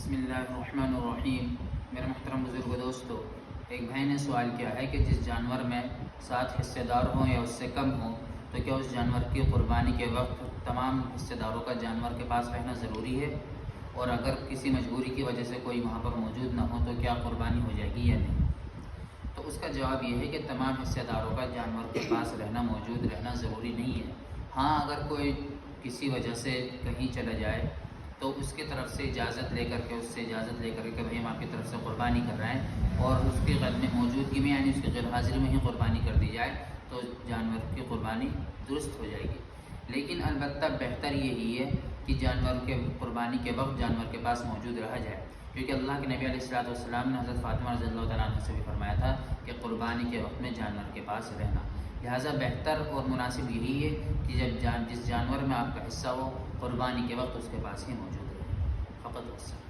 بسم اللہ الرحمن الرحیم۔ میرے محترم بزرگ دوستو، ایک بھائی نے سوال کیا ہے کہ جس جانور میں 7 حصے دار ہوں یا اس سے کم ہوں تو کیا اس جانور کی قربانی کے وقت تمام حصے داروں کا جانور کے پاس رہنا ضروری ہے، اور اگر کسی مجبوری کی وجہ سے کوئی وہاں پر موجود نہ ہو تو کیا قربانی ہو جائے گی یا نہیں؟ تو اس کا جواب یہ ہے کہ تمام حصے داروں کا جانور کے پاس موجود رہنا ضروری نہیں ہے۔ ہاں، اگر کوئی کسی وجہ سے کہیں چلا جائے تو اس کی طرف سے اجازت لے کر کے بھئی ہم آپ کی طرف سے قربانی کر رہے ہیں، اور اس کی غیر موجودگی میں یعنی اس کی غیر حاضری میں ہی قربانی کر دی جائے تو جانور کی قربانی درست ہو جائے گی۔ لیکن البتہ بہتر یہی ہے کہ جانور کے قربانی کے وقت جانور کے پاس موجود رہا جائے، کیونکہ اللہ کے نبی علیہ السلام نے حضرت فاطمہ رضی اللہ تعالیٰ عنہ سے بھی فرمایا تھا کہ قربانی کے وقت میں جانور کے پاس رہنا۔ لہٰذا بہتر اور مناسب یہی ہے کہ جس جانور میں آپ کا حصہ ہو قربانی کے وقت اس کے پاس ہی موجود رہے، فقط وسلم۔